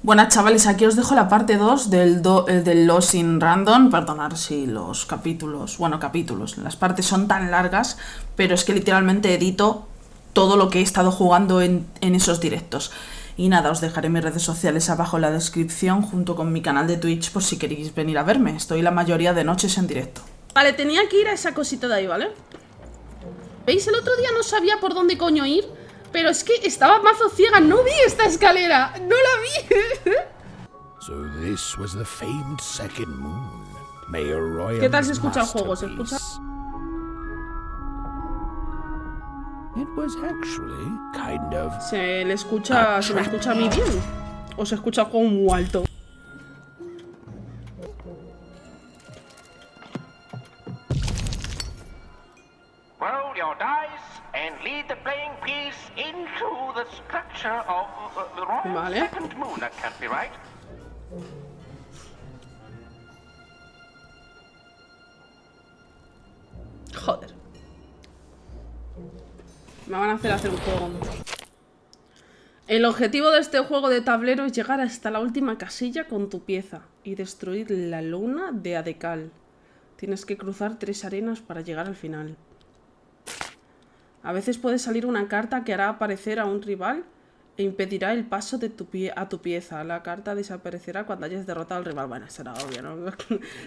Bueno, chavales, aquí os dejo la parte 2 del Lost in Random. Perdonad si los capítulos... Bueno, capítulos. Las partes son tan largas, pero es que literalmente edito todo lo que he estado jugando en esos directos. Y nada, os dejaré mis redes sociales abajo en la descripción, junto con mi canal de Twitch, por si queréis venir a verme. Estoy la mayoría de noches en directo. Vale, tenía que ir a esa cosita de ahí, ¿vale? ¿Veis? El otro día no sabía por dónde coño ir, pero es que estaba mazo ciega, no vi esta escalera, no la vi. So this was the famed second moon. Mayor Royal. ¿Qué tal se escucha el juego? ¿Se escucha? It was actually kind of. Se me escucha a mí bien. O se escucha el juego muy alto. Roll your dice and lead the playing piece into the structure of the royal Vale. second moon. That can't be right. Joder. Me van a hacer un juego. El objetivo de este juego de tablero es llegar hasta la última casilla con tu pieza y destruir la luna de Adecal. Tienes que cruzar 3 arenas para llegar al final. A veces puede salir una carta que hará aparecer a un rival e impedirá el paso de a tu pieza. La carta desaparecerá cuando hayas derrotado al rival. Bueno, será obvio, ¿no?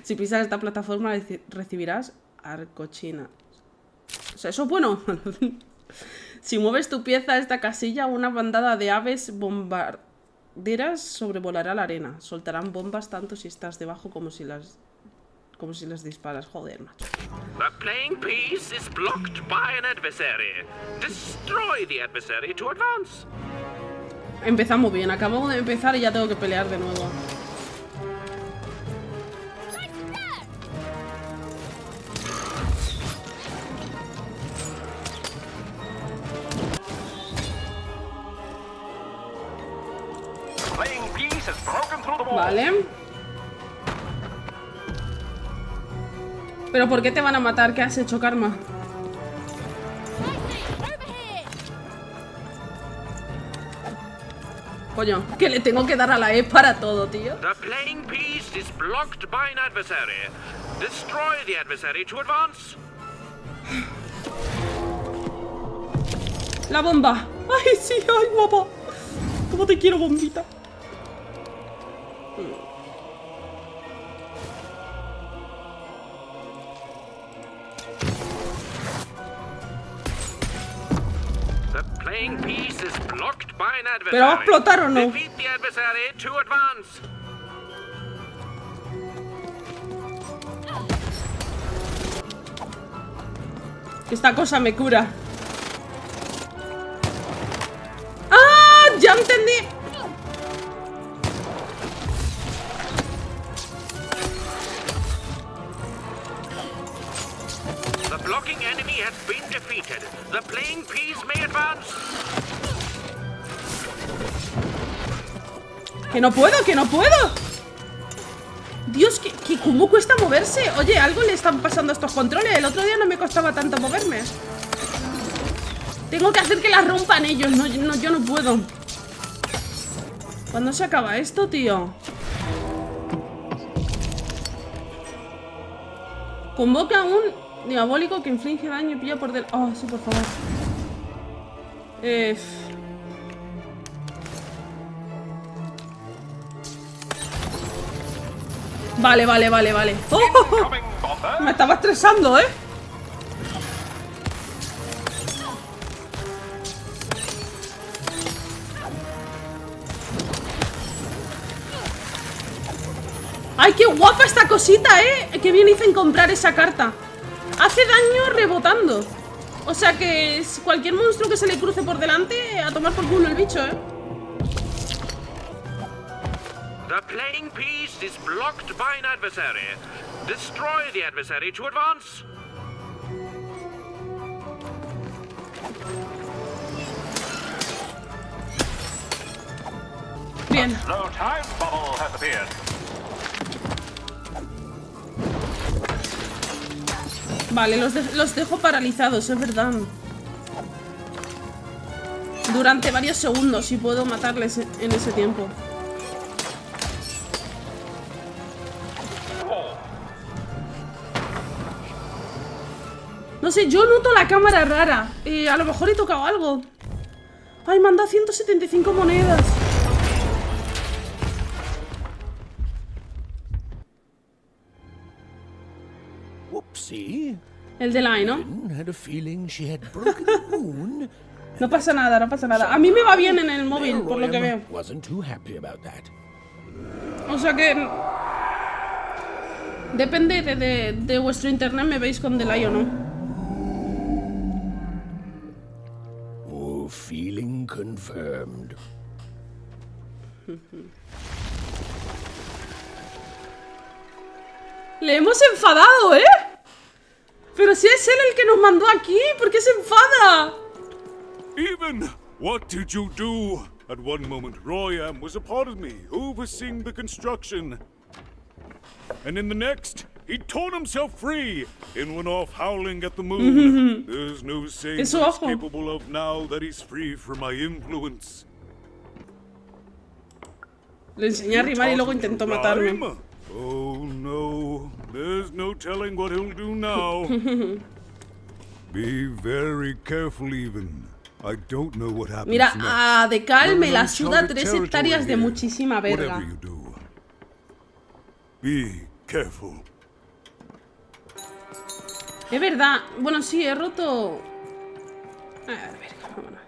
Si pisas esta plataforma recibirás arcochina. O sea, eso es bueno. Si mueves tu pieza a esta casilla, una bandada de aves bombarderas sobrevolará la arena. Soltarán bombas tanto si estás debajo como si las disparas. Joder, macho. The playing piece is blocked by an adversary. Destroy the adversary to advance. Empezamos bien, acabamos de empezar y ya tengo que pelear de nuevo. The playing piece has broken through the wall. Vale. ¿Pero por qué te van a matar? ¿Qué has hecho, Karma? Coño, que le tengo que dar a la E para todo, tío. The playing piece is blocked by an adversary. Destroy the adversary to advance. La bomba. Ay, sí, ay, guapa. ¿Cómo te quiero, bombita? The playing piece is blocked by an adversary. ¿Pero va a explotar o no? Defeat the adversary to advance. Esta cosa me cura. ¡Ah! ¡Ya entendí! The blocking enemy has been defeated. The playing piece may advance. ¡Que no puedo, que no puedo! Dios, que ¿cómo cuesta moverse? Oye, algo le están pasando a estos controles. El otro día no me costaba tanto moverme. Tengo que hacer que las rompan ellos. No, yo no puedo. ¿Cuándo se acaba esto, tío? Convoca a un diabólico que inflige daño y pilla por del... Oh, sí, por favor. Vale. ¡Oh! Me estaba estresando, ¿eh? ¡Ay, qué guapa esta cosita, eh! Qué bien hice en comprar esa carta. Hace daño rebotando. O sea que cualquier monstruo que se le cruce por delante, a tomar por culo el bicho, eh. The playing piece is blocked by an adversary. Destroy the adversary to advance. Bien. No time bubble has appeared. Vale, los dejo paralizados, es verdad. Durante varios segundos y puedo matarles en ese tiempo. sé, yo noto la cámara rara. A lo mejor he tocado algo. Ay, me han dado 175 monedas. Whoopsie. El de Lai, ¿no? Had a feeling she had broken the moon. No pasa nada, no pasa nada. A mí me va bien en el móvil, por lo que veo. Wasn't too happy about that. O sea que... Depende de vuestro internet, me veis con delay o no. Oh, feeling confirmed. Le hemos enfadado, ¿eh? Pero si es él el que nos mandó aquí, ¿por qué se enfada? Even, what did you do? At one moment, Royam was a part of me, overseeing the construction. And in the next, he'd torn himself free and went off howling at the moon. There's no saying what he's capable of now that he's free from my influence. Le enseñé a rimar y luego intentó matarme. Oh no, there's no telling what he'll do now. Be very careful, Even. I don't know what happens Mira, next. a Decal me la We're in suda uncharted 3 hectáreas de territory muchísima here. verga. Whatever you do, be careful. Es verdad. Bueno, sí, he roto... A ver, vámonos.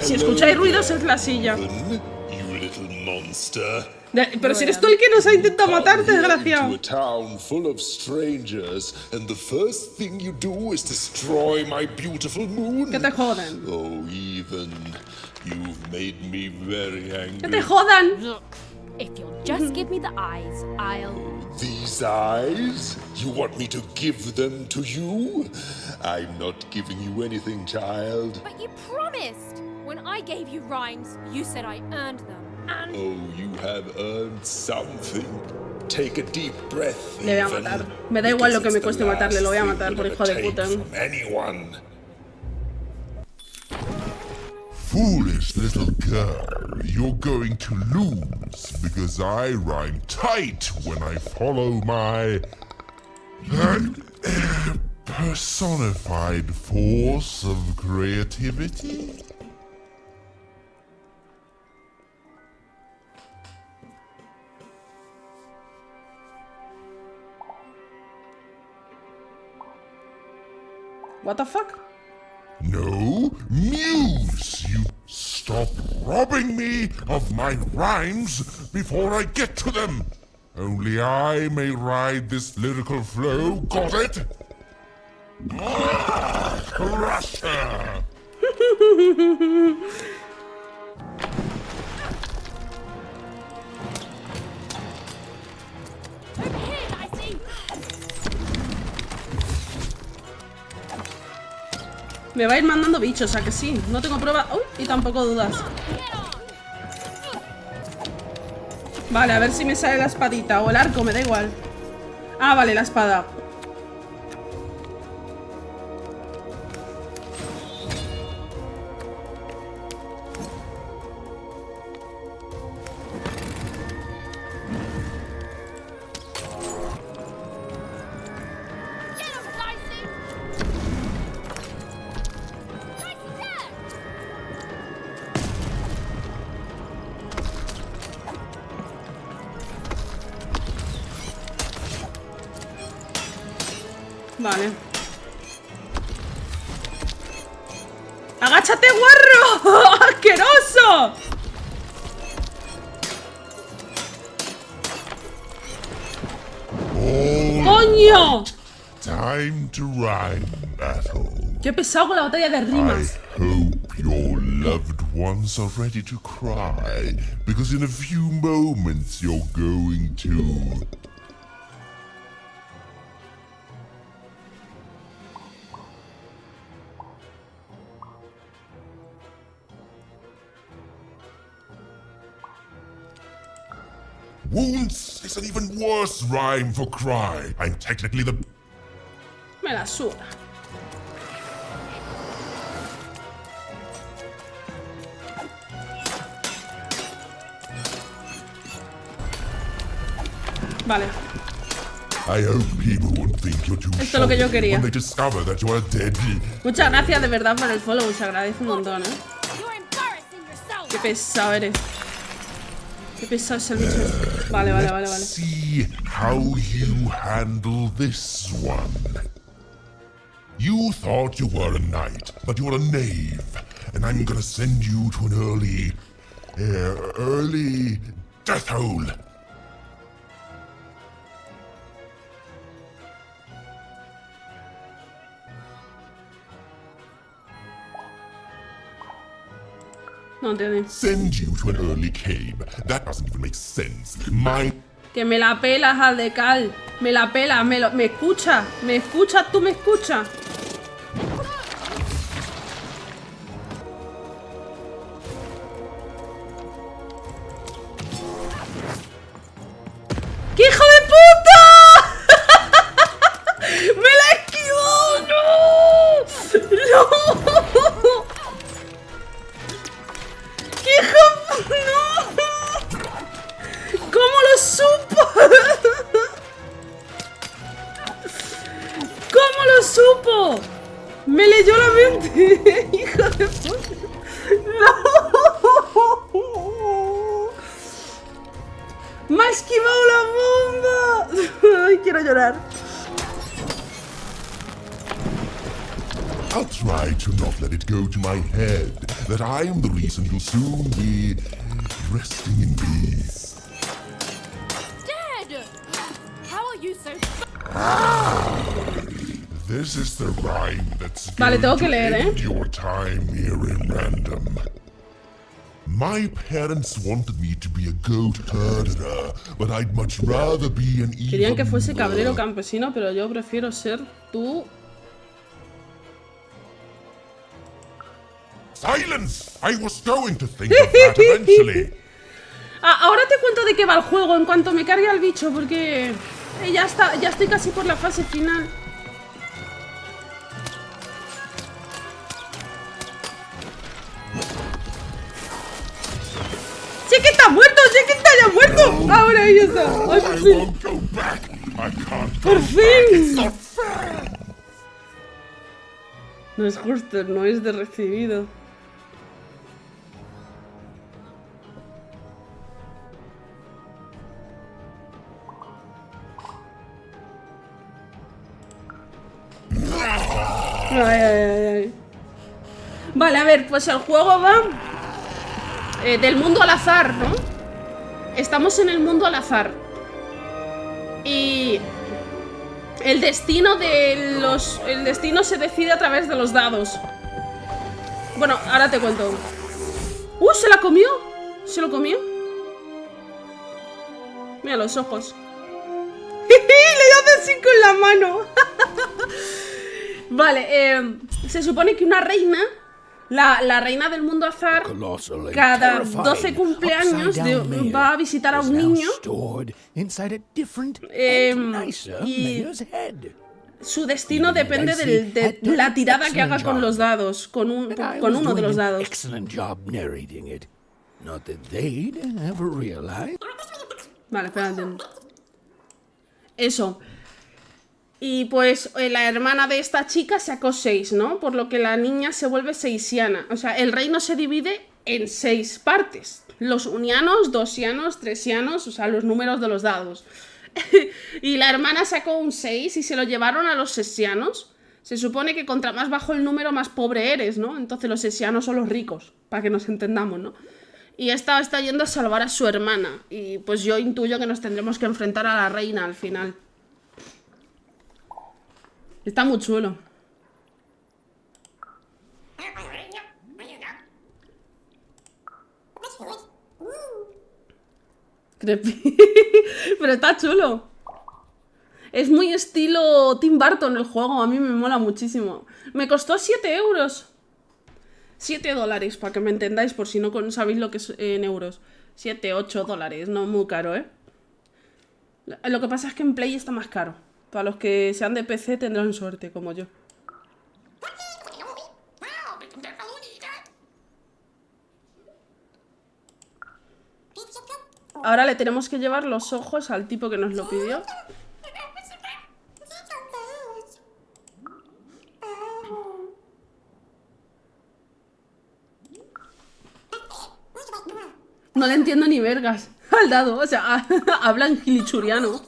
Si escucháis ruidos es la silla. You little monster. Pero si eres tú el que nos ha intentado matar, desgraciado. Into a town full of strangers, and the first thing you do is destroy my beautiful moon. Que te jodan. Oh, Even, you've made me very angry. Que te jodan. Look, if you'll just give me the eyes, I'll... These eyes? You want me to give them to you? I'm not giving you anything, child. But you promised! When I gave you rhymes, you said I earned them. And... Oh, you have earned something. Take a deep breath. Le voy a Even, matar. Me da igual lo que me because cueste it's the matarle, lo voy a last matar thing por you're hijo de gonna puta. take from anyone. Foolish little girl, you're going to lose because I rhyme tight when I follow my personified force of creativity. What the fuck? No, Muse, you stop robbing me of my rhymes before I get to them. Only I may ride this lyrical flow, got it? Crusher! Over here, I see! Me va a ir mandando bichos, ¿a que sí? No tengo prueba. Uy, y tampoco dudas. Vale, a ver si me sale la espadita o el arco, me da igual. Ah, vale, la espada. Get him, Dicey! Dicey dead! Vale. ¡Agáchate, guarro! ¡Asqueroso! ¡Coño! Time to rhyme battle. Qué pesado con la batalla de I rimas. hope your loved ones are ready to cry, because in a few moments you're going to... Wounds is an even worse rhyme for cry. I'm technically the... Me la suda. Vale. I hope people won't think you're too Esto es lo que yo shy quería. when they discover that you are dead. Muchas gracias de verdad por el follow. Se agradece un montón, You're embarrassing yourself. Qué pesado eres. Qué pesado es el bicho este. Vale, vale, vale, vale. See how you handle this one. You thought you were a knight, but you're a knave, and I'm gonna send you to an early death hole. No entiendo. Send you to an early cave. That doesn't even make sense. Que me la pelas, Aldecal. Me la pela, me escucha. Me escucha, tú me escuchas. ¡Qué hijo de puta! ¡Me la esquivó! ¡No! ¡No! ¡Qué hijo! ¡No! ¿Cómo lo supo? ¿Cómo lo supo? Me leyó la mente. Hijo de puta. ¡No! ¡Me ha esquivado la bomba! ¡Ay, quiero llorar! I'll try to not let it go to my head that I am the reason you'll soon be resting in peace. Dad! How are you so This is the rhyme that's Vale, going tengo que to leer, end your time here in random. My parents wanted me to be a goat herder, but I'd much rather be an Querían que even fuese cabrero campesino, pero yo prefiero ser tú. Silence! I was going to think of that eventually. Ahora te cuento de qué va el juego en cuanto me cargue al bicho, porque ya estoy casi por la fase final. ¡Sé que está muerto! ¡Sé que está ya muerto! Ahora ahí está. ¡Ay, por I fin! won't go back. I can't go ¡Por back. It's fin! not fair. No es justo, no es de recibido. Ay, ay, ay, ay. Vale, a ver, pues el juego va del mundo al azar, ¿no? Estamos en el mundo al azar. Y el destino el destino se decide a través de los dados. Bueno, ahora te cuento. ¿Se la comió? ¿Se lo comió? Mira los ojos. Le hace así con la mano. Vale, se supone que una reina, la reina del mundo azar, cada 12 cumpleaños va a visitar a un niño y su destino depende de la tirada que haga con los dados, con uno de los dados. Vale, espérate. Eso. Y pues la hermana de esta chica sacó 6, ¿no? Por lo que la niña se vuelve seisiana. O sea, el reino se divide en 6 partes. Los unianos, dosianos, tresianos, o sea, los números de los dados. Y la hermana sacó un 6 y se lo llevaron a los sesianos. Se supone que contra más bajo el número, más pobre eres, ¿no? Entonces los sesianos son los ricos, para que nos entendamos, ¿no? Y esta está yendo a salvar a su hermana. Y pues yo intuyo que nos tendremos que enfrentar a la reina al final. Está muy chulo. Pero está chulo. Es muy estilo Tim Burton el juego. A mí me mola muchísimo. Me costó 7 euros. 7 dólares, para que me entendáis, por si no sabéis lo que es en euros. 7, 8 dólares, no muy caro, ¿eh? Lo que pasa es que en Play está más caro. Para los que sean de PC tendrán suerte, como yo. Ahora le tenemos que llevar los ojos al tipo que nos lo pidió. No le entiendo ni vergas al dado, o sea, habla en gilichuriano.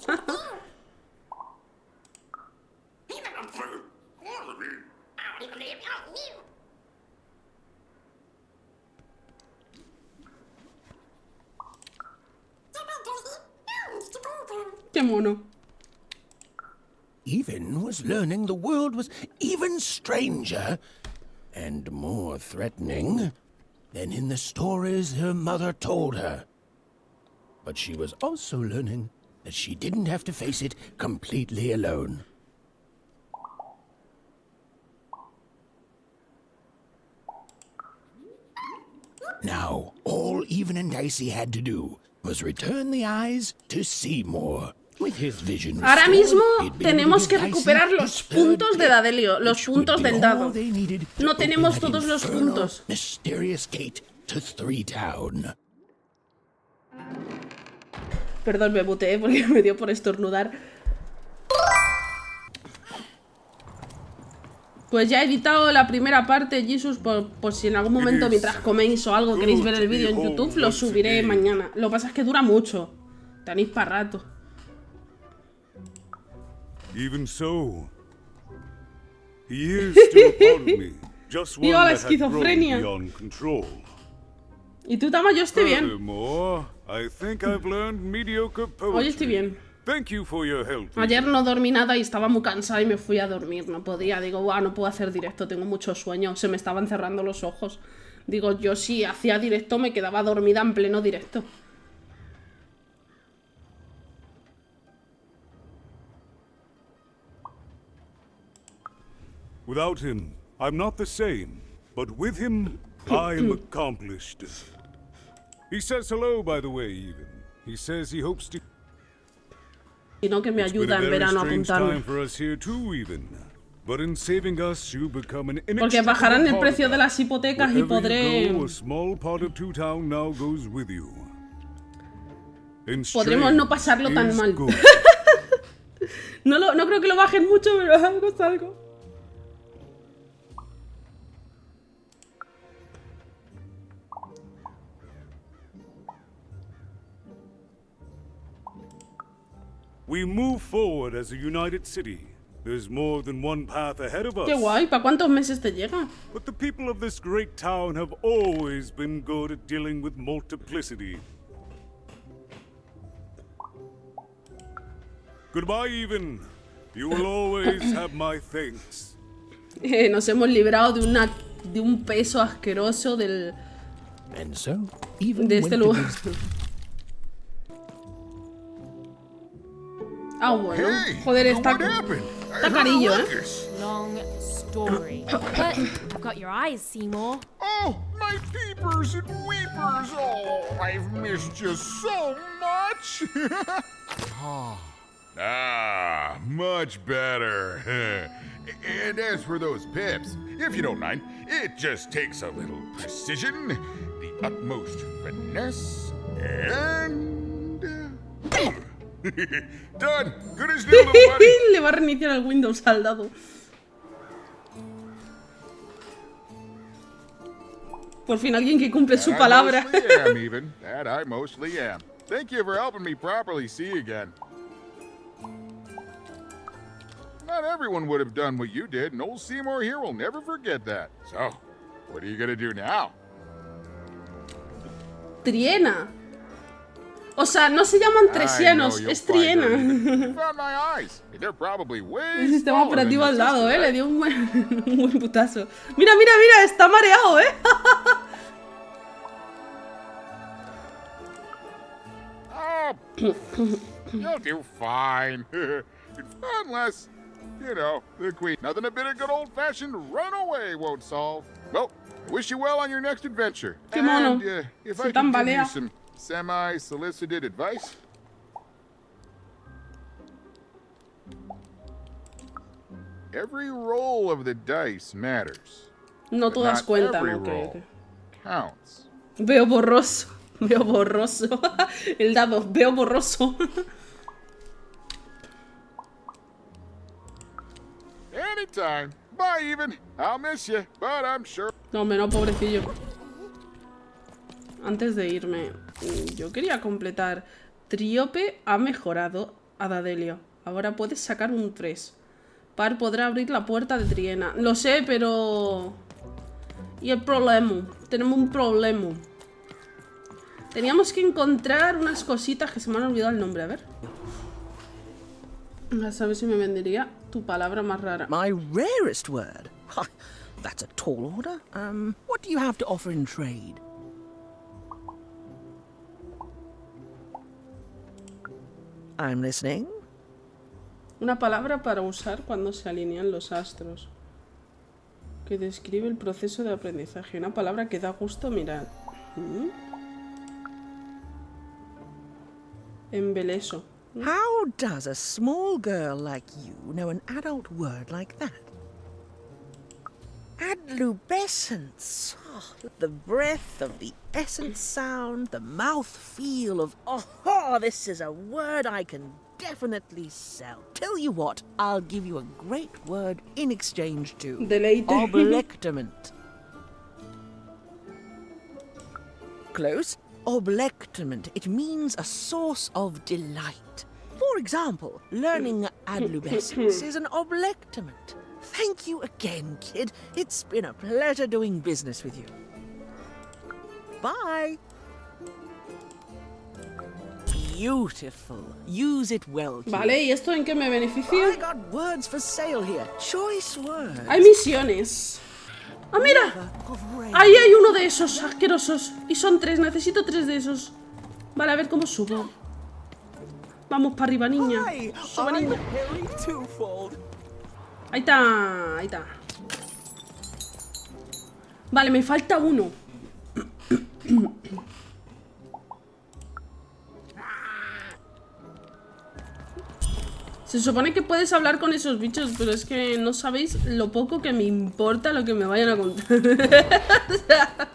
Qué mono. Even was learning the world was even stranger and more threatening than in the stories her mother told her. But she was also learning that she didn't have to face it completely alone. Now, all Even and Dicey had to do was return the eyes to Seymour. With his vision Ahora restored, mismo he'd been tenemos able to que give Dicey recuperar his los third puntos de gift, Dadelio, los which would puntos be del all dado. they needed to No open tenemos that todos los infernal, puntos. mysterious gate to Three Town. Perdón, me muteé porque me dio por estornudar. Pues ya he editado la primera parte, Jesus, por si en algún momento mientras coméis o algo queréis ver el vídeo en YouTube, lo subiré mañana. Lo que pasa es que dura mucho. Tenéis para rato. Even so, he is still a part of me, just one Viva la that had grown esquizofrenia. beyond control. ¿Y tú, Tama? Yo estoy bien. Furthermore, I think I've learned mediocre poetry. Hoy estoy bien. Thank you for your help. Ayer no dormí nada y estaba muy cansada y me fui a dormir. No podía. Digo, buah, no puedo hacer directo, tengo mucho sueño. Se me estaban cerrando los ojos. Digo, yo si hacía directo me quedaba dormida en pleno directo. Without him, I'm not the same. But with him, I am accomplished. He says hello, by the way, even. He says he hopes to... Sino que me It's been ayuda a en very verano a strange apuntarme. time for us here too, even. But in saving us, you become an Porque bajarán el inextricable precio part de of las hipotecas y Wherever podré... you go, a small part of Two Town now goes with you. And Podremos no strange pasarlo tan is mal. good. No creo que lo bajen mucho, pero algo es algo. We move forward as a united city. There's more than one path ahead of us. Qué guay, ¿para cuántos meses te llega? But the people of this great town have always been good at dealing with multiplicity. Goodbye, Even. You will always have my thanks. Nos hemos librado de un peso asqueroso de And so, even este went to lugar. visit- Ah, bueno. Hey, Joder, está what happened? está carillo, ¿eh? Long story. But I've got your eyes, Seymour. Oh, my peepers and weepers! Oh, I've missed you so much! Much better. And as for those pips, if you don't mind, it just takes a little precision, the utmost finesse, and... Done! Good as new, little buddy! Le va a reiniciar el Windows al dado. Por fin alguien que cumple su palabra. I mostly am, even. That I mostly am. Thank you for helping me properly see again. Not everyone would have done what you did, and old Seymour here will never forget that. So, what are you gonna do now? Triena. O sea, no se llaman I know tresianos, you'll es find her, Triena. even. You found my eyes. They're probably way El sistema smaller than operativo your al lado, sister, le right? dio un buen putazo. Mira, está mareado, Oh, you'll do fine. Unless, you know, the queen. Nothing a bit of good old-fashioned runaway won't solve. Well, I wish you well on your next adventure. Qué mono. And, if Se I could give you tambalea. some semi-solicited advice. Every roll of the dice matters. No te but das not cuenta, every ¿no? roll counts. Veo borroso. Veo borroso. El dado, veo borroso. Anytime. Bye, even. I'll miss you, but I'm sure. No, hombre, no, pobrecillo. Antes de irme, yo quería completar. Tríope ha mejorado a Dadelio. Ahora puedes sacar un 3. Par podrá abrir la puerta de Triena. Lo sé, pero... Y el problema. Tenemos un problema. Teníamos que encontrar unas cositas que se me han olvidado el nombre. A ver. A saber si me vendería tu palabra más rara. My rarest word? That's a tall order. What do you have to offer in trade? I'm listening. Una palabra para usar cuando se alinean los astros. Que describe el proceso de aprendizaje. Una palabra que da gusto mirar. Embeleso. How does a small girl like you know an adult word like that? Adlubescence. Oh, the breath of the essence sound, the mouth feel of... Oh, this is a word I can definitely sell. Tell you what, I'll give you a great word in exchange too. Deleite. Oblectament. Close. Oblectament. It means a source of delight. For example, learning adlubescence is an oblectament. Thank you again, kid. It's been a pleasure doing business with you. Bye. Beautiful. Use it well, kid. Vale, ¿y esto en qué me beneficia? I got words for sale here. Choice words. Hay misiones. ¡Ah, mira! Ahí hay uno de esos asquerosos. Y son 3, necesito 3 de esos. Vale, a ver cómo subo. Vamos para arriba, niña. Sube, niña. Ahí está, ahí está. Vale, me falta uno. Se supone que puedes hablar con esos bichos, pero es que no sabéis lo poco que me importa lo que me vayan a contar. O sea,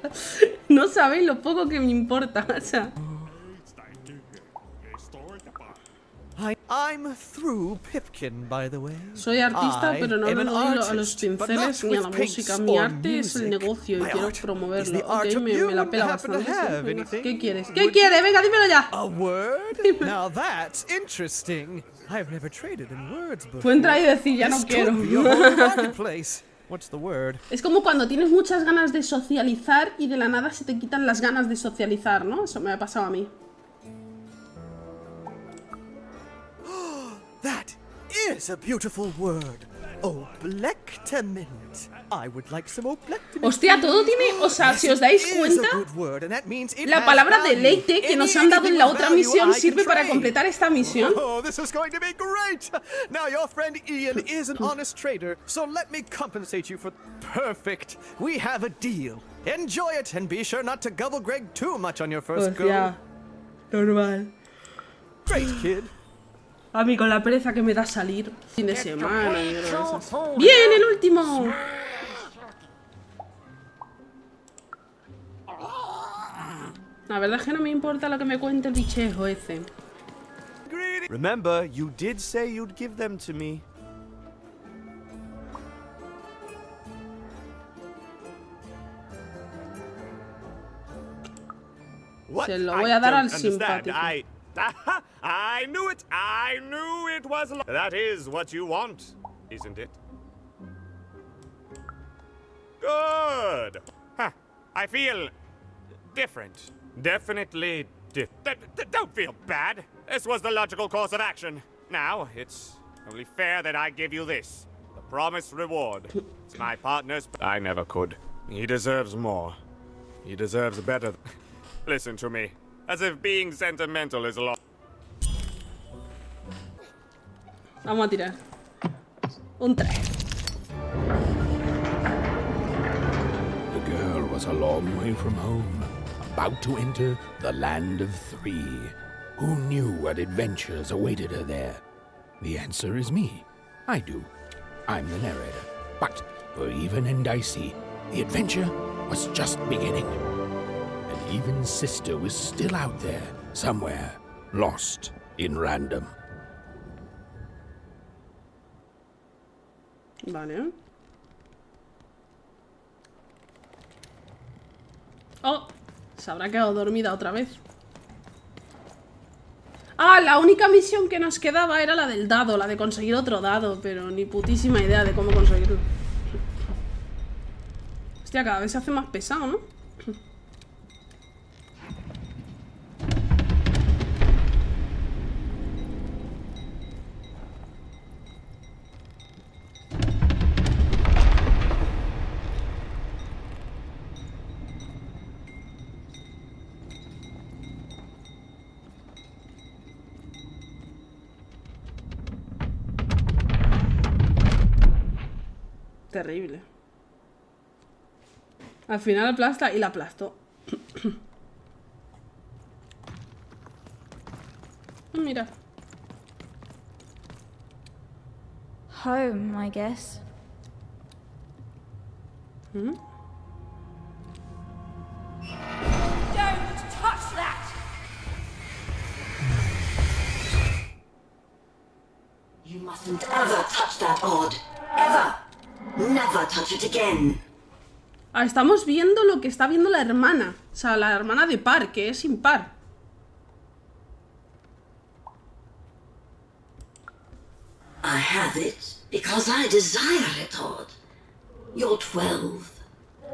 no sabéis lo poco que me importa. O sea. I'm through Pipkin, by the way. Soy artista, pero no le doy a los pinceles ni a la música. Mi arte es el negocio y quiero promoverlo. Ok, me la pela bastante. Venga, ¿qué quieres? ¿Qué quieres? Venga, dímelo ya. A word? Now that's interesting. I've never traded in words before. Puedo entrar y decir, ya no quiero. What's the word? Es como cuando tienes muchas ganas de socializar y de la nada se te quitan las ganas de socializar, ¿no? Eso me ha pasado a mí. That is a beautiful word. Oblectament. I would like some oblectament. Hostia, todo tiene... O sea, si os dais cuenta, la palabra deleite que nos han dado en la otra misión sirve para completar esta misión. Oh, this is going to be great. Now your friend Ian is an honest trader, so let me compensate you for... Perfect. We have a deal. Enjoy it and be sure not to gobble Greg too much on your first go. Hostia, normal. Great, kid. A mí con la pereza que me da salir fin de semana y cosas. ¡Bien, el último! La verdad es que no me importa lo que me cuente el bichejo ese. Remember, you did say you'd give them to me. Se lo voy a dar al simpático. I knew it! I knew it was... That is what you want, isn't it? Good! Huh. I feel... different. Definitely don't feel bad. This was the logical course of action. Now, it's only fair that I give you this. The promised reward. It's my partner's... I never could. He deserves more. He deserves better. Listen to me. As if being sentimental is a lot. Vamos a tirar. Un 3. The girl was a long way from home, about to enter the land of 3. Who knew what adventures awaited her there? The answer is me. I do. I'm the narrator. But for even and dicey, the adventure was just beginning. And Even's sister was still out there, somewhere, lost in random. Vale. Oh, se habrá quedado dormida otra vez. Ah, la única misión que nos quedaba era la del dado, la de conseguir otro dado, pero ni putísima idea de cómo conseguirlo. Hostia, cada vez se hace más pesado, ¿no? Terrible. Al final aplasta y la aplastó. Mira. Home, I guess. ¿Mm? Don't touch that! You mustn't ever touch that odd. Ever. Never touch it again. Ah, estamos viendo lo que está viendo la hermana. O sea, la hermana de par, que es impar. I have it because I desire it, Odd. You're 12.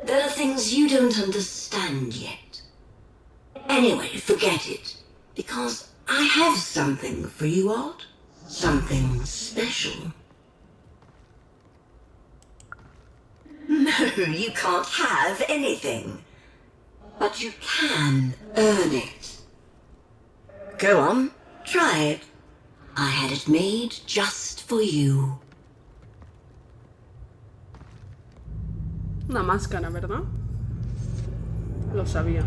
There are things you don't understand yet. Anyway, forget it. Because I have something for you, Odd. Something special. No, you can't have anything. But you can earn it. Go on, try it. I had it made just for you. Una máscara, ¿verdad? Lo sabía.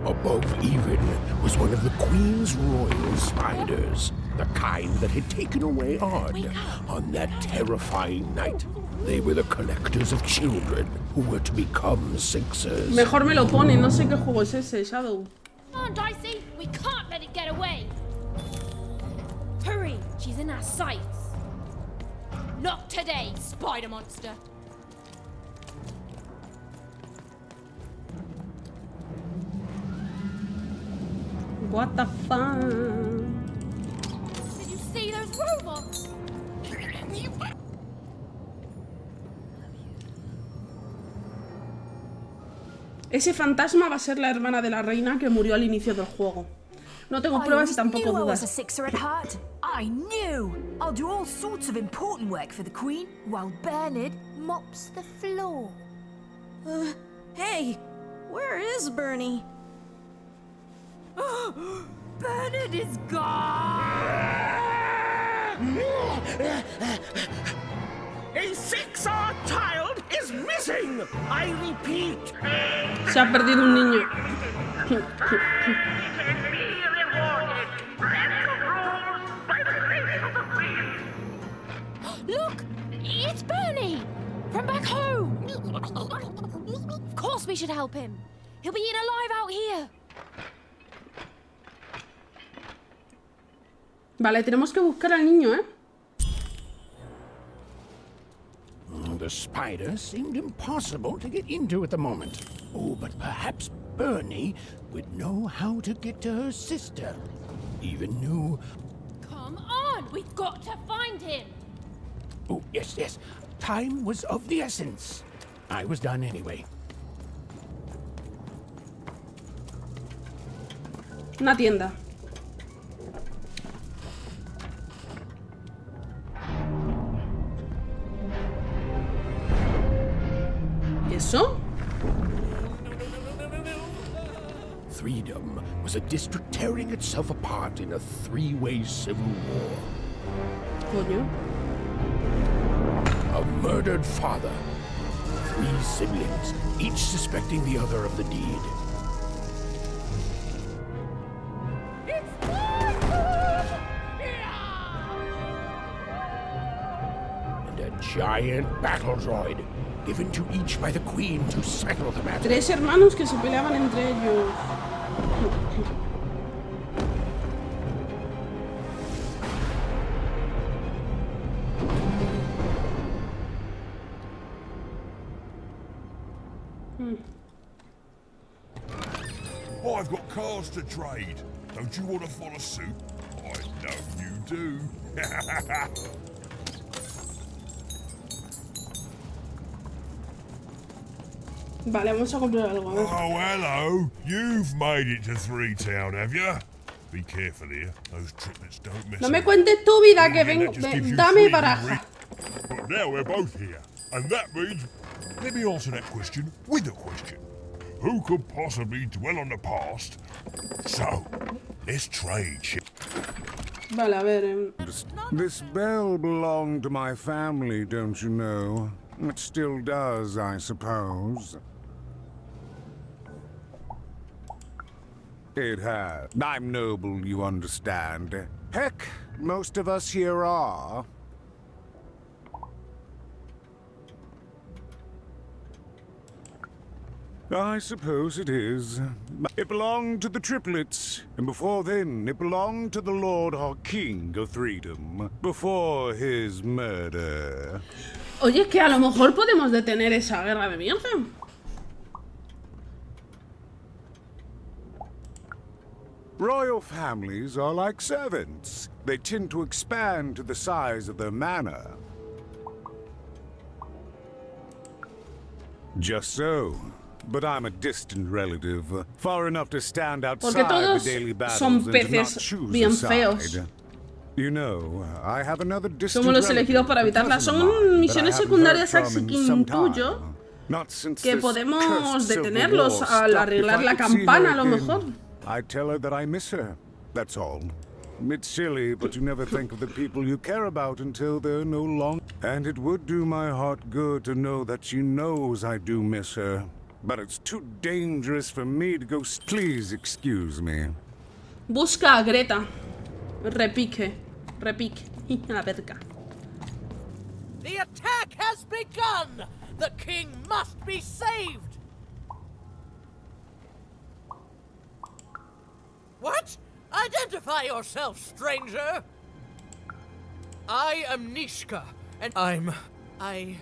Above Even was one of the Queen's royal spiders, the kind that had taken away Odd on that terrifying night. They were the collectors of children who were to become Sixers. Mejor me lo pone, no sé qué juego es ese, Shadow. Come on, Dicey! We can't let it get away! Hurry! She's in our sights! Not today, spider monster! What the fuck? Did you see those robots? Ese fantasma va a ser la hermana de la reina que murió al inicio del juego. No tengo pruebas y tampoco dudas. I knew! I'll do all sorts of important work for the Queen while Bernard mops the floor. Hey! Where is Bernie? Bernard is gone! A 6-hour child is missing! I repeat! Se ha perdido un niño. Look! It's Bernie! From back home! Of course we should help him! He'll be eaten alive out here! Vale, tenemos que buscar al niño, ¿eh? The spider seemed impossible to get into at the moment. Oh, but perhaps Bernie would know how to get to her sister. Even knew... Come on! We've got to find him! Oh, yes, yes. Time was of the essence. I was done anyway. Una tienda. ¿Y eso? Freedom was a district tearing itself apart in a three-way civil war. Coño. A murdered father. 3 siblings, each suspecting the other of the deed. And a giant battle droid, given to each by the Queen to settle the matter. 3 hermanos que se peleaban entre ellos. I've got cars to trade. Don't you want to follow suit? I know you do. Vale, vamos a comprar algo. A ver. Oh, hello. You've made it to 3 Town, have you? Be careful here. Those triplets don't miss. No me cuentes tu vida, que vengo. Dame baraja. But now we're both here, and that means. Let me answer that question with a question. Who could possibly dwell on the past? So, let's trade shit. Vale, a ver. This bell belonged to my family, don't you know? It still does, I suppose. It has. I'm noble, you understand. Heck, most of us here are. I suppose it is. It belonged to the triplets, and before then, it belonged to the Lord our King of Freedom, before his murder. Oye, que a lo mejor podemos detener esa guerra de mierda. Royal families are like servants. They tend to expand to the size of their manor. Just so. But I'm a distant relative, far enough to stand outside the daily battles and not choose a side. You know, I have another distant Somos los elegidos para evitarlas. Son misiones secundarias así que intuyo que podemos detenerlos al arreglar la campana, a lo mejor. I tell her that I miss her. That's all. It's silly, but you never think of the people you care about until they're no longer. And it would do my heart good to know that she knows I do miss her. But it's too dangerous for me to go. Please excuse me. Busca a Greta. Repique. Repique. A verga. The attack has begun! The king must be saved! What? Identify yourself, stranger! I am Nishka, and I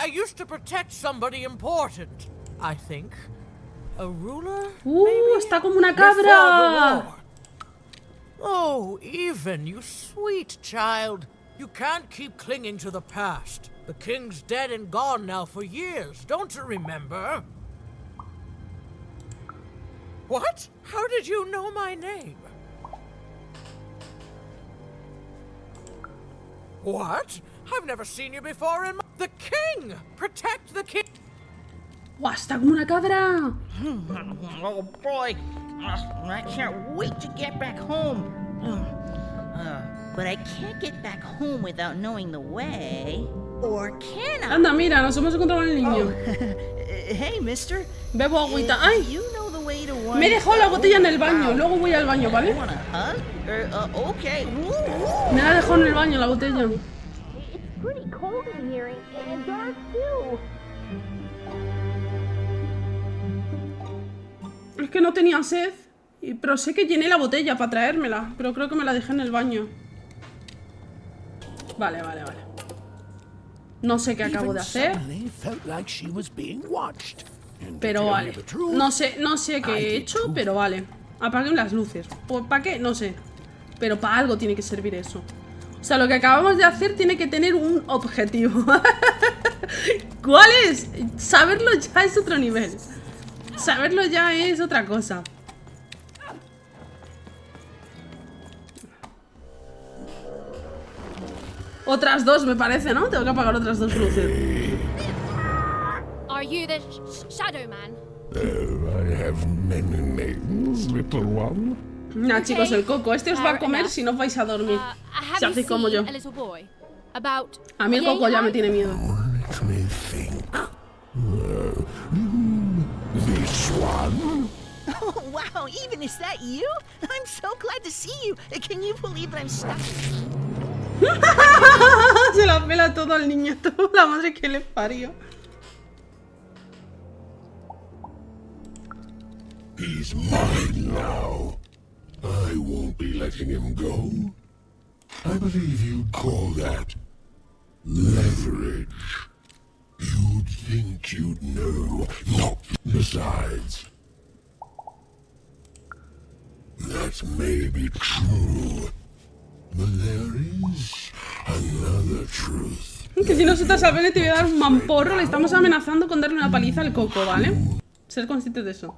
used to protect somebody important. I think. A ruler? Maybe? Está como una cabra! Oh, Even, you sweet child. You can't keep clinging to the past. The king's dead and gone now for years, don't you remember? What? How did you know my name? What? I've never seen you before in my... The king! Protect the king! ¡Guau, está como una cabra! Oh boy, I can't wait to get back home. But I can't get back home without knowing the way. Or can I? Anda, mira, nos hemos encontrado con el niño. Hey, mister. Bebo agüita. ¡Ay! You know the way to Me he dejado la botella en el baño. Luego voy al baño, ¿vale? Okay. Me la he dejado en el baño, la botella. It's pretty cold in here and dark too. Es que no tenía sed, pero sé que llené la botella para traérmela, pero creo que me la dejé en el baño. Vale, vale, vale. No sé qué acabo de hacer, pero vale. No sé qué he hecho, pero vale. Apaguen las luces. ¿Para qué? No sé. Pero para algo tiene que servir eso. O sea, lo que acabamos de hacer tiene que tener un objetivo. ¿Cuál es? Saberlo ya es otro nivel. Saberlo ya es otra cosa. Otras dos me parece, ¿no? Tengo que apagar otras dos luces. Are you the Shadow Man? I have many names, little one. Nah, chicos, el coco. Este os va a comer si no os vais a dormir. Si hacéis como yo. A mí el coco ya me tiene miedo. Let me think. This one? Oh, wow, Even, is that you? I'm so glad to see you. Can you believe that I'm stuck? Se la pela todo al niño. La madre que le parió. He's mine now. I won't be letting him go. I believe you'd call that leverage. You'd think you'd know. No, besides. That may be true. But there is another truth. Que si no sueltas a Bennett te voy a dar un mamporro. Le estamos amenazando con darle una paliza al coco, ¿vale? Ser consciente de eso.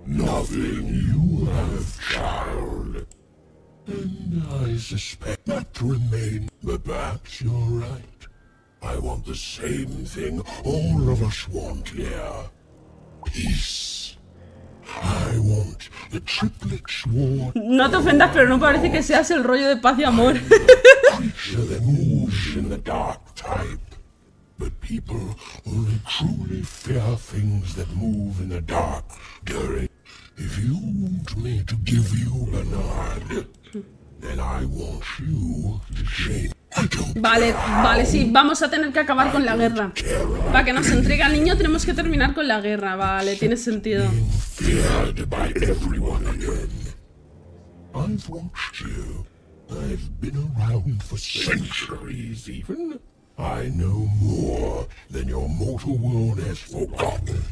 Nothing you have, child. And I suspect that to remain. But perhaps you're right. I want the same thing all of us want here. Peace. I want the triplet sword. No te ofendas, pero no parece que seas el rollo de paz y amor. Creature that moves in the dark type. But people only truly fear things that move in the dark. During. If you want me to give you Bernard, then I want you to change. Vale, vale, sí, vamos a tener que acabar con la guerra. Para que nos entregue al niño tenemos que terminar con la guerra. Vale, tiene sentido. Feared by everyone again. I've watched you. I've been around for centuries even. I know more than your mortal world has forgotten.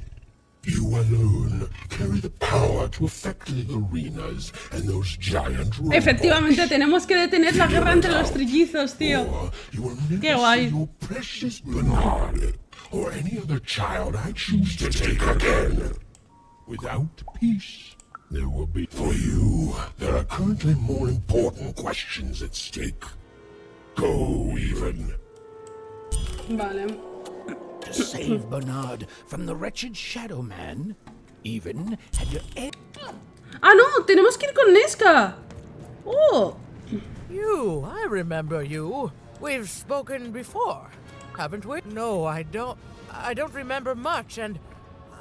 You alone carry the power to affect the arenas and those giant robots. Efectivamente, tenemos que detener la guerra entre los trillizos, tío. Qué guay. Your precious Bernard or any other child I choose to take again. Without peace, there will be for you. There are currently more important questions at stake. Go, Even. Vale. To save Bernard from the wretched Shadow Man, Even had to end. Ah, no, tenemos que ir con Nesca. Oh. You, I remember you. We've spoken before, haven't we? No, I don't remember much, and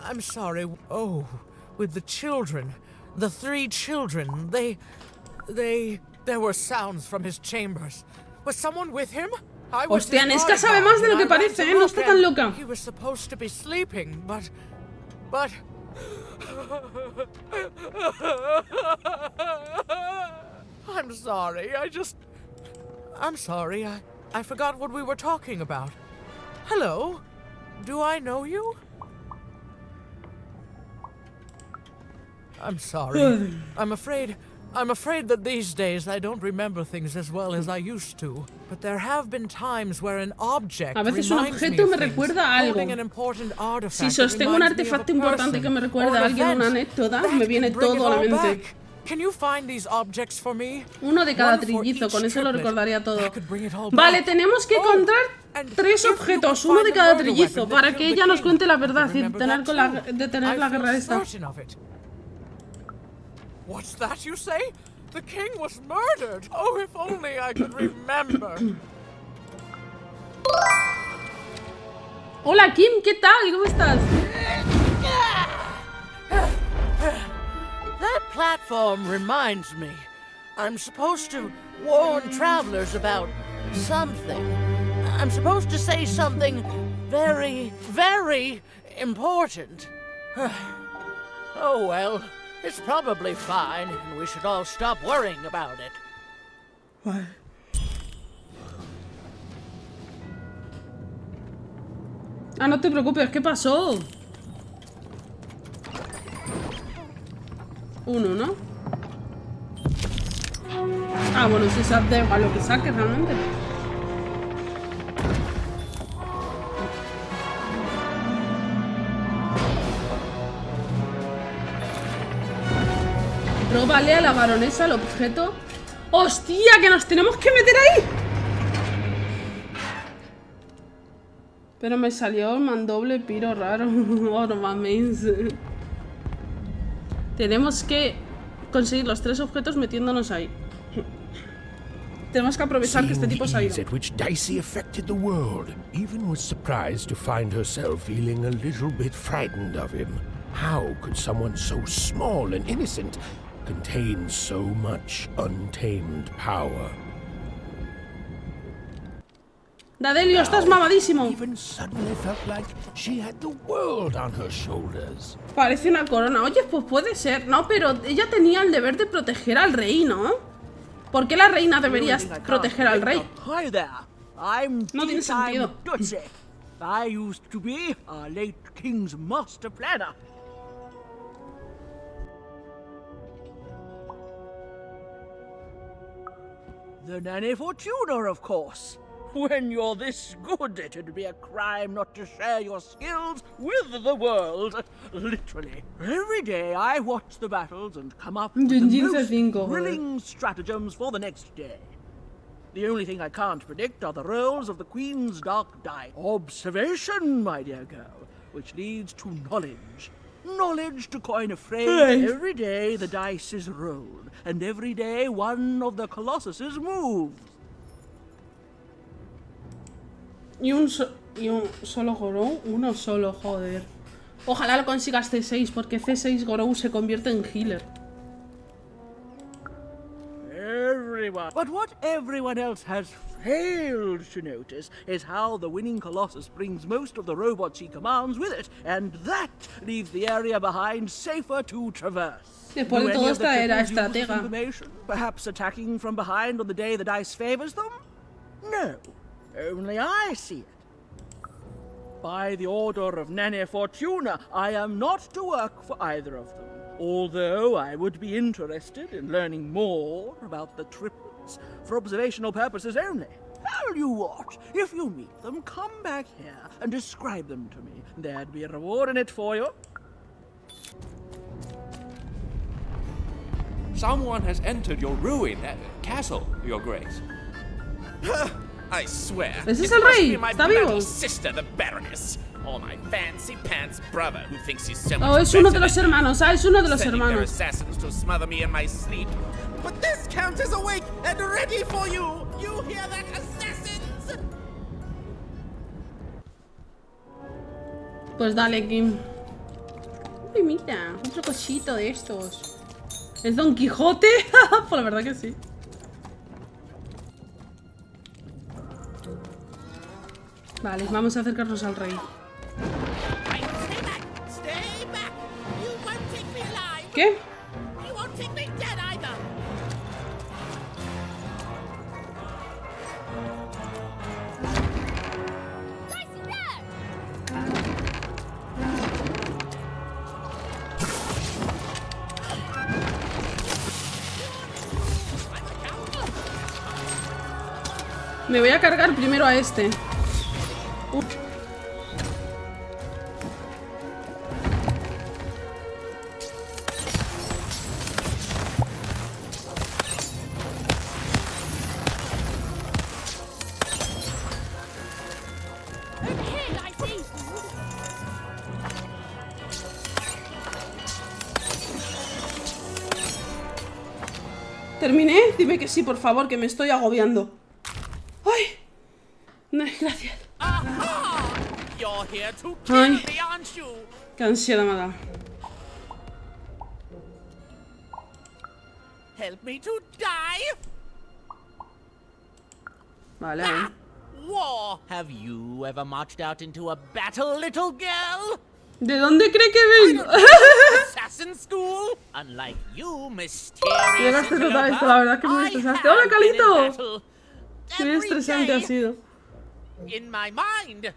I'm sorry. Oh, with the children, the 3 children, there were sounds from his chambers. Was someone with him? Hostia, Nesca sabe más de lo que parece, ¿eh? No está tan loca. He was supposed to be sleeping, but... I'm sorry, I'm sorry, I forgot what we were talking about. Hello? Do I know you? I'm sorry. I'm afraid that these days I don't remember things as well as I used to. But there have been times where an object a veces un objeto me recuerda a algo. Si sostengo un artefacto importante que me recuerda a alguien, una anécdota, me viene todo a la mente. Uno de cada trillizo, con eso lo recordaría todo. Vale, tenemos que encontrar 3 objetos, uno de cada trillizo, para que ella nos cuente la verdad y detener la guerra esta. What's that you say? The king was murdered. Oh, if only I could remember. Hola, Kim, ¿qué tal? ¿Cómo estás? That platform reminds me. I'm supposed to warn travelers about something. I'm supposed to say something very, very important. Oh, well. It's probably fine, and we should all stop worrying about it. What? Ah, no te preocupes, ¿qué pasó? 1, ¿no? Ah, bueno, si se da igual lo que saque realmente. Róbale a la baronesa el objeto. ¡Hostia! ¡Que nos tenemos que meter ahí! Pero me salió el mandoble piro raro. Oh, no mames. Tenemos que conseguir los 3 objetos metiéndonos ahí. Tenemos que aprovechar que este tipo se ha ido. At which Dicey affected the world. Even was surprised to find herself feeling a little bit frightened of him. How could someone so small and innocent contain so much untamed power? Dadelio, estás mamadísimo. Even suddenly felt like she had the world on her shoulders. Parece una corona. Oye, pues puede ser. No, pero ella tenía el deber de proteger al rey, ¿no? ¿Por qué la reina debería proteger al rey? Hi there. I'm No tiene sentido. I used to be our late king's master planner. The Nanny Fortuna, of course. When you're this good, it'd be a crime not to share your skills with the world. Literally. Every day I watch the battles and come up with the most thrilling stratagems for the next day. The only thing I can't predict are the rolls of the Queen's dark die. Observation, my dear girl, which leads to knowledge. Knowledge, to coin a phrase. Every day the dice is rolled, and every day one of the Colossuses moves. Y un solo Gorou, uno solo, joder. Ojalá lo consigas C6, porque C6 Gorou se convierte en healer. Everyone. But what everyone else has failed to notice is how the winning Colossus brings most of the robots he commands with it, and that leaves the area behind safer to traverse. Después de todo, esta era estratega. Perhaps attacking from behind on the day the dice favors them? No. Only I see it. By the order of Nanny Fortuna, I am not to work for either of them. Although I would be interested in learning more about the triplets for observational purposes only. Tell you what, if you meet them, come back here and describe them to me. There'd be a reward in it for you. Someone has entered your ruined castle, Your Grace. I swear, Ese es it el must rey. be my Está vivo. bloody sister, the Baroness, or my fancy pants brother, who thinks he's so Oh, much es uno de better los than hermanos. Ah, es uno de los sending their hermanos. assassins to smother me in my sleep. But this count is awake and ready for you. You hear that, assassins? Pues dale, Kim. Uy, mira, otro cosito de estos. ¿Es Don Quijote? Pues la verdad que sí. Vale, vamos a acercarnos al rey. ¿Qué? Me voy a cargar primero a este. ¿Terminé? Dime que sí, por favor, que me estoy agobiando. ¡Ay! No, gracias. Ay, qué ansiedad me da. Help me to die. Vale. War. Have you ever marched out into a battle, little girl? ¿De dónde cree que vengo? Assassin school? Unlike you, mysterious. Llegaste total esto, la verdad que muy estresante. ¡Hola, Calito! Qué estresante ha sido. In my mind.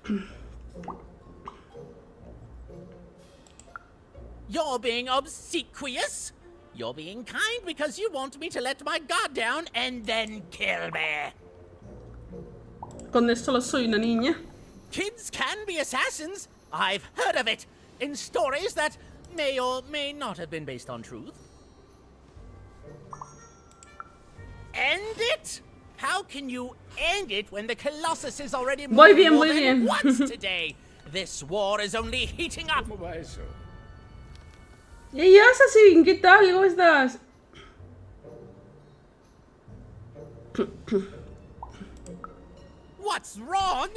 You're being obsequious. You're being kind because you want me to let my guard down and then kill me. Con esto solo soy una niña. Kids can be assassins. I've heard of it in stories that may or may not have been based on truth. End it? How can you end it when the Colossus is already more than once today? This war is only heating up. ¡Ey, Assassin! ¿Qué tal? ¿Cómo estás? What's wrong?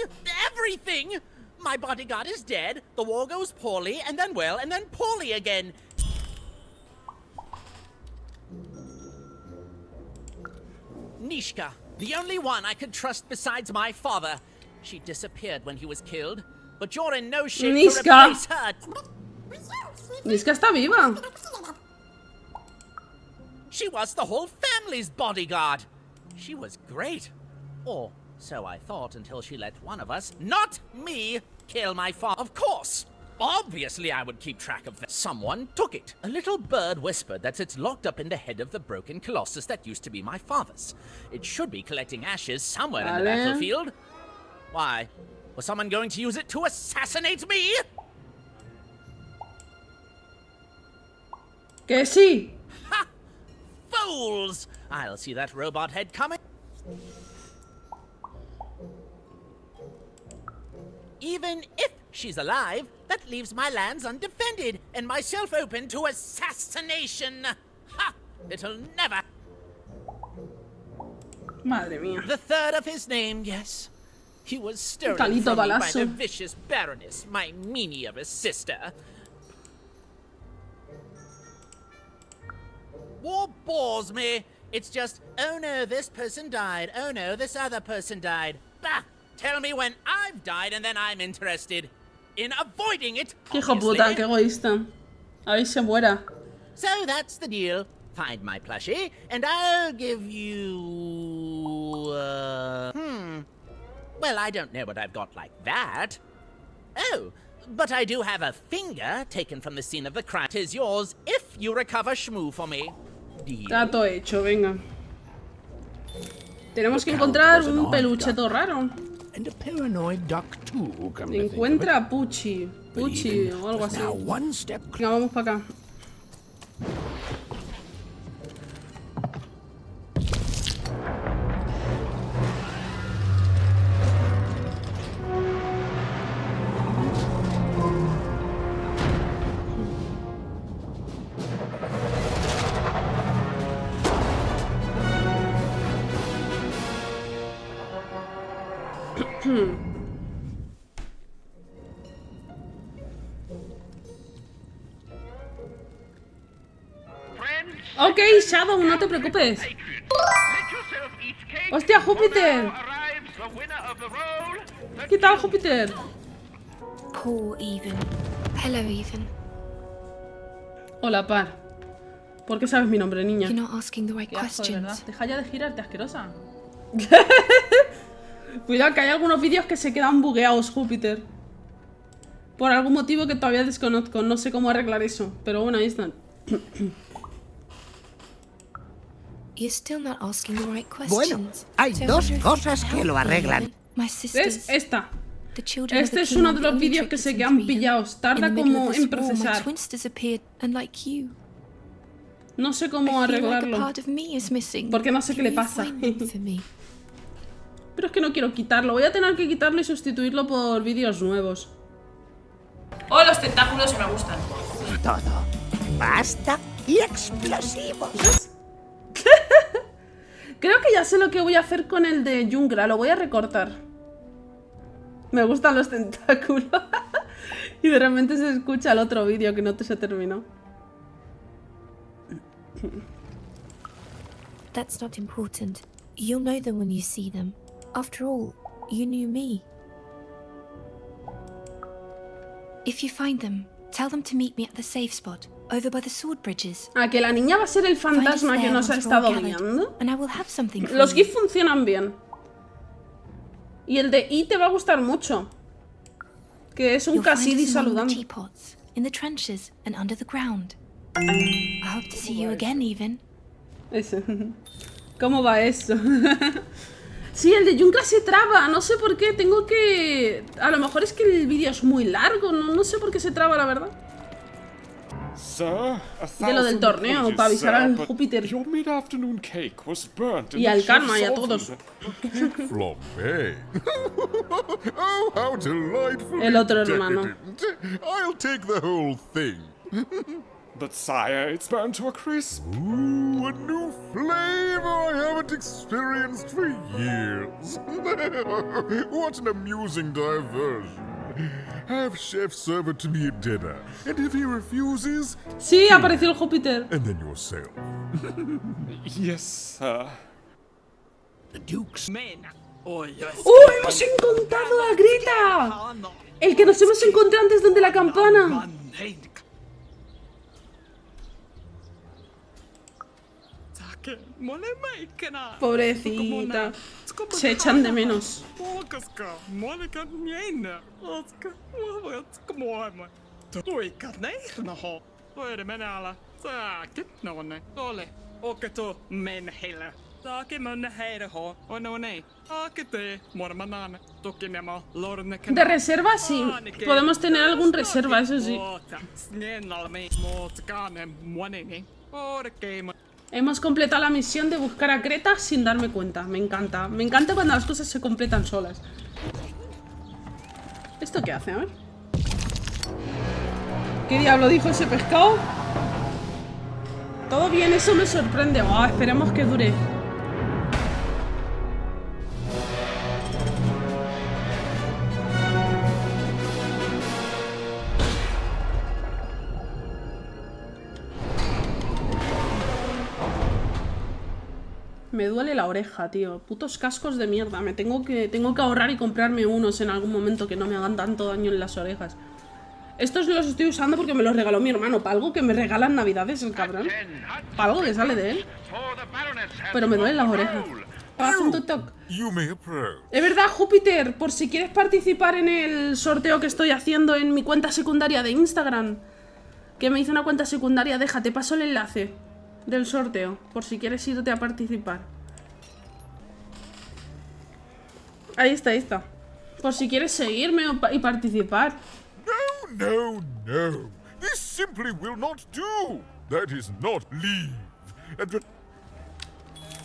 Everything! My bodyguard is dead, the war goes poorly, and then well, and then poorly again. Nishka, the only one I could trust besides my father. She disappeared when he was killed, but you're in no shape to replace her. Nishka está viva. She was the whole family's bodyguard. She was great. Or so I thought until she let one of us, not me, kill my father. Of course. Obviously I would keep track of that. Someone took it. A little bird whispered that it's locked up in the head of the broken colossus that used to be my father's. It should be collecting ashes somewhere in the battlefield. Why? Was someone going to use it to assassinate me? Que sí. Ha! Fools! I'll see that robot head coming. Even if she's alive, that leaves my lands undefended and myself open to assassination. Ha! It'll never. Madre mía. The third of his name, yes. He was stolen Calito from me by balazo. the vicious Baroness, my meanie of a sister. War bores me. It's just, oh no, this person died. Oh no, this other person died. Bah! Tell me when I've died and then I'm interested in avoiding it. Qué hijo puta, qué egoísta. A ver si se muera. So that's the deal. Find my plushie, and I'll give you... Well, I don't know what I've got like that. Oh, but I do have a finger taken from the scene of the crime. 'Tis yours if you recover Shmoo for me. Deal? Está todo hecho, venga. Tenemos que encontrar un peluche todo raro. And a paranoid duck too, come to think of Encuentra it. a Pucci. Pucci o algo así. Now one step Venga, vamos para acá. Ok, Shadow, no te preocupes. ¡Hostia, Júpiter! ¿Qué tal, Júpiter? Poor Even. Hello, Even. Hola, Par. ¿Por qué sabes mi nombre, niña? You're not asking the right Qué asco, de verdad. questions. Deja ya de girarte, asquerosa. Cuidado, que hay algunos vídeos que se quedan bugueados, Júpiter. Por algún motivo que todavía desconozco. No sé cómo arreglar eso. Pero bueno, ahí están. You're still not asking the right Bueno, questions. hay So I dos wonder if cosas you que can lo help me, arreglan. Even. My sisters. ¿Ves? Esta. The children of Este the es king uno are de the los only vídeos que se tricksters quedan in Sweden. pillados. In Tarda the middle como of en this war, my procesar. twins disappeared, unlike you. No sé cómo I feel like a arreglarlo. part of me is missing. Porque no sé qué le Can you pasa. find them for me? Pero es que no quiero quitarlo. Voy a tener que quitarlo y sustituirlo por vídeos nuevos. Oh, los tentáculos me gustan. Todo. Pasta y explosivos. Creo que ya sé lo que voy a hacer con el de Jungla. Lo voy a recortar. Me gustan los tentáculos. Y de repente se escucha el otro vídeo que no se terminó. That's not important. You'll know them when you see them. After all, you knew me. If you find them, tell them to meet me at the safe spot, over by the sword bridges. Ah, que la niña va a ser el fantasma que nos ha estado guiando. And I will have something for Los you. GIF funcionan bien. Y el de I te va a gustar mucho. Que es un You'll find Cassidy us among the saludando. teapots, in the trenches, and under the ground. I hope to see you again, Even. Eso. ¿Cómo va eso? Sí, el de Jungla se traba. No sé por qué. Tengo que... A lo mejor es que el vídeo es muy largo. No sé por qué se traba, la verdad. Sir, De lo del torneo, para avisar al Júpiter. Your mid-afternoon cake was burnt Y al Karma y a todos. Flambé. Oh, how delightful. El otro hermano. I'll take the whole thing. But sire, it's burned to a crisp. Ooh, a new flavor I haven't experienced for years. What an amusing diversion. Have Chef serve it to me at dinner, and if he refuses... Sí, apareció el Júpiter. And then yourself. Yes, sir. The Duke's ¡Oh, hemos encontrado a Greta! El que nos hemos encontrado antes donde la campana. Pobrecita. Se echan de menos. De reserva, sí. Podemos tener algún reserva, eso sí. Hemos completado la misión de buscar a Greta sin darme cuenta. Me encanta. Me encanta cuando las cosas se completan solas. ¿Esto qué hace? A ver. ¿Qué diablo dijo ese pescado? Todo bien, eso me sorprende. Oh, esperemos que dure. Me duele la oreja, tío. Putos cascos de mierda. Tengo que ahorrar y comprarme unos en algún momento que no me hagan tanto daño en las orejas. Estos los estoy usando porque me los regaló mi hermano. Para algo que me regalan navidades, el cabrón. Para algo que sale de él. Pero me duelen las orejas. Haz un TikTok. Es verdad, Júpiter. Por si quieres participar en el sorteo que estoy haciendo en mi cuenta secundaria de Instagram. Que me hice una cuenta secundaria. Déjate, paso el enlace del sorteo, por si quieres irte a participar. Ahí está, ahí está. Por si quieres seguirme y participar. No. This simply will not do. That is not leave.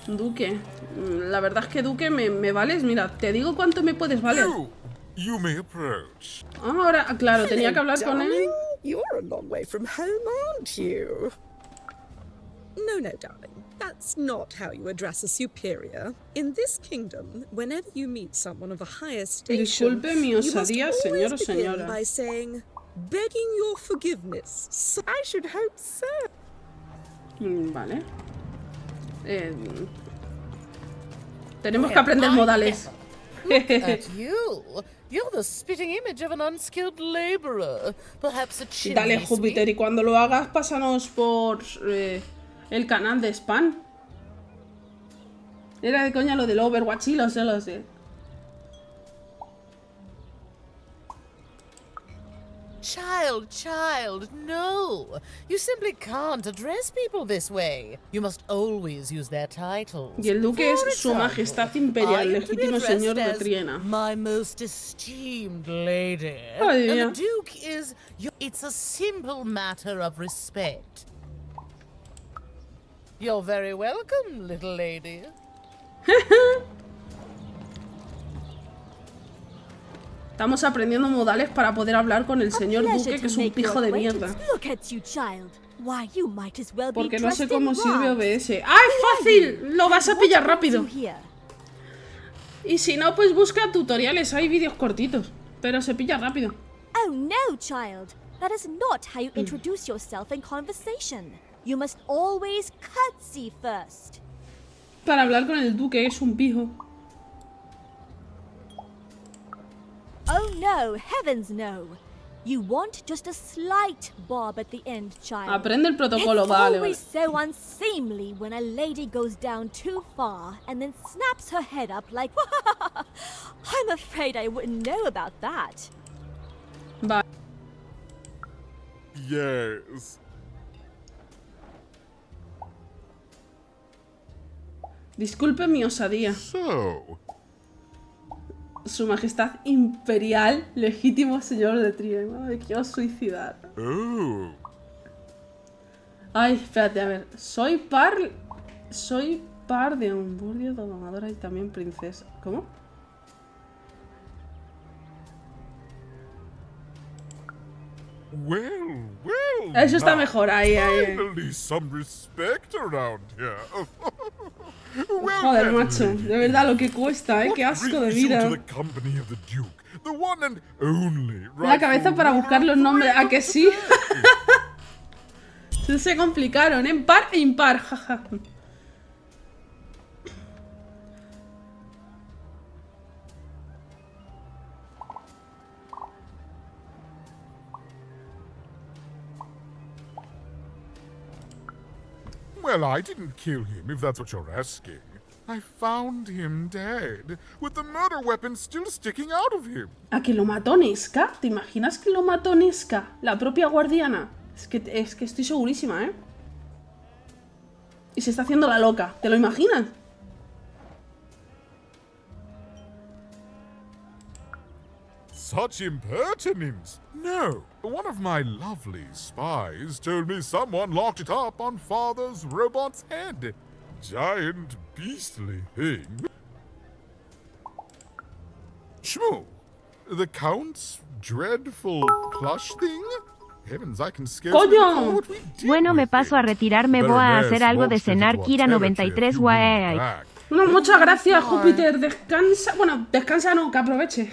Duque. La verdad es que Duque me vales. Mira, te digo cuánto me puedes valer. You may approach. Ahora, claro, tenía que hablar con él. You're a long way from home, aren't you? No, darling. That's not how you address a superior. In this kingdom, whenever you meet someone of a higher station, disculpe mi osadía, señor o señora. By saying, begging your forgiveness. So I should hope so. Vale. Tenemos que aprender modales. Look at you. You're the spitting image of an unskilled laborer. Perhaps a chimney Dale, Júpiter, y cuando lo hagas, pásanos por el canal de spam. Era de coña lo del Overwatch, y lo sé. Child, no. You simply can't address people this way. You must always use their titles. Y el duque es su majestad imperial, legítimo señor de Triena. My most esteemed lady. Ay, and the duke is... It's a simple matter of respect. You're very welcome, little lady. Estamos aprendiendo modales para poder hablar con el señor duque, que es un pijo de mierda. Porque no sé cómo sirve OBS. ¡Ah, es fácil! Lo vas a pillar rápido. Y si no, pues busca tutoriales. Hay vídeos cortitos, pero se pilla rápido. Oh no, child. That is not how you introduce yourself in conversation. You must always curtsy first. Para hablar con el duque es un pijo. Oh no, heavens no. You want just a slight bob at the end, child. Aprende el protocolo, it's vale. always so unseemly when a lady goes down too far and then snaps her head up like, I'm afraid I wouldn't know about that. Vale. Yes. Disculpe mi osadía. So. Su majestad imperial, legítimo señor de Triena. Me quiero suicidar. Oh. Ay, espérate, a ver. Soy par de Hamburgues, domadora y también princesa. ¿Cómo? Well. Eso está mejor, ahí. Finally some respect around here. Well Joder, macho. De verdad, lo que cuesta, ¿eh? Qué asco de vida. La cabeza para buscar los nombres. ¿A que sí? Se complicaron, ¿eh? Par e impar, jaja. Well, I didn't kill him, if that's what you're asking. I found him dead, with the murder weapon still sticking out of him. ¿A que lo mató Nesca? ¿Te imaginas que lo mató Nesca? La propia guardiana. Es que estoy segurísima, ¿eh? Y se está haciendo la loca. ¿Te lo imaginas? Such impertinence! No, one of my lovely spies told me someone locked it up on Father's robot's head. Giant beastly thing. Shmoo! The Count's dreadful plush thing? Heavens, I can scarcely recall what we did. Bueno, me paso a retirar, me voy a hacer algo de cenar, Kira 93 guay. No, muchas gracias, Júpiter. Descansa. Bueno, descansa no, que aproveche.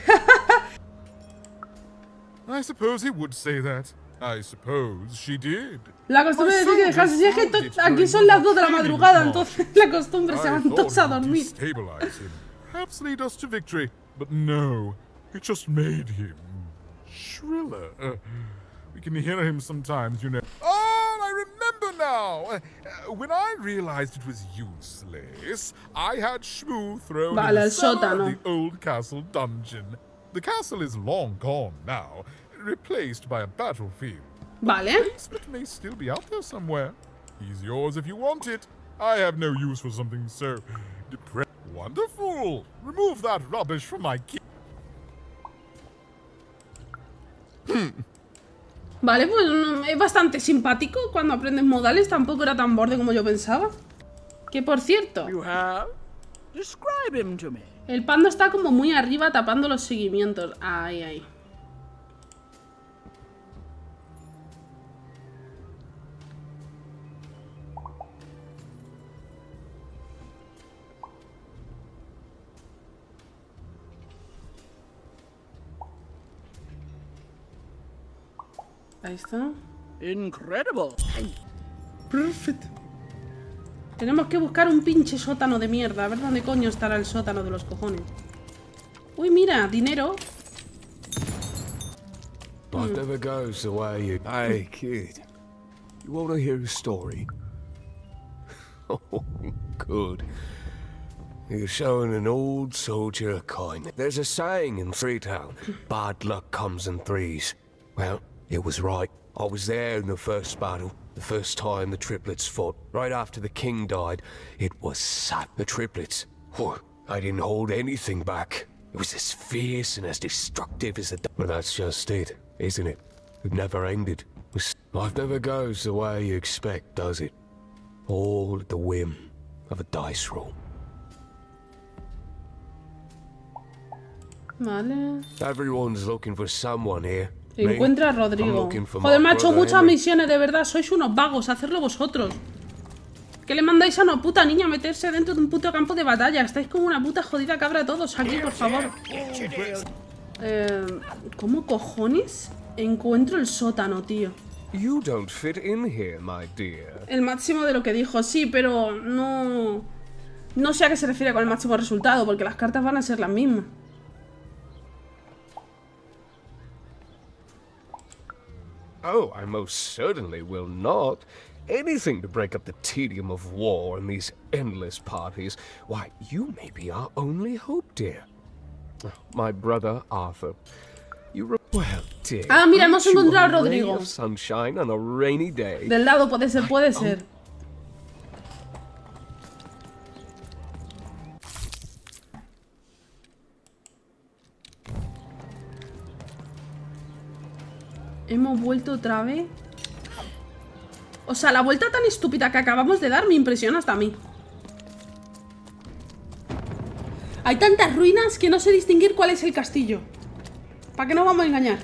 I suppose he would say that. I suppose she did. La costumbre de decir que descanse. Si es que aquí son las 2 de la madrugada, entonces la costumbre se van todos a dormir. Perhaps lead us to victory, but no, it just made him shriller. We can hear him sometimes, you know. Oh, I remember now. When I realized it was useless, I had Shmoo thrown in the cellar of the old castle dungeon. The castle is long gone now, replaced by a battlefield. Vale. The basement may still be out there somewhere. He's yours if you want it. I have no use for something so depressing. Wonderful. Remove that rubbish from my key. Vale, pues es bastante simpático cuando aprendes modales. Tampoco era tan borde como yo pensaba. Que por cierto, Describe him to me. el panda está como muy arriba tapando los seguimientos. Ahí, ahí. Ahí está. Incredible. Perfecto. Tenemos que buscar un pinche sótano de mierda. A ver dónde coño estará el sótano de los cojones. Uy, mira, dinero. Life never goes the way you... Hey, kid. You want to hear a story? Oh, good. You're showing an old soldier kindness. There's a saying in Freetown, bad luck comes in threes. Well, it was right. I was there in the first battle, the first time the triplets fought. Right after the king died, it was sacked. The triplets, I didn't hold anything back. It was as fierce and as destructive as the... But that's just it, isn't it? It never ended. Life never goes the way you expect, does it? All at the whim of a dice roll. Vale. Everyone's looking for someone here. Encuentra a Rodrigo. Joder, macho, muchas misiones, de verdad. Sois unos vagos, hacedlo vosotros. ¿Qué le mandáis a una puta niña a meterse dentro de un puto campo de batalla? Estáis como una puta jodida cabra todos aquí, por favor. ¿Cómo cojones encuentro el sótano, tío? You don't fit in here, my dear. El máximo de lo que dijo, sí, pero no... No sé a qué se refiere con el máximo resultado, porque las cartas van a ser las mismas. Oh, I most certainly will not. Anything to break up the tedium of war and these endless parties. Why, you may be our only hope, dear. My brother Arthur. Well, dear. Ah, mira, hemos encontrado a Rodrigo. Sunshine on a rainy day. Del lado puede ser, puede ser. Hemos vuelto otra vez. O sea, la vuelta tan estúpida que acabamos de dar me impresiona hasta a mí. Hay tantas ruinas que no sé distinguir cuál es el castillo. ¿Para qué nos vamos a engañar?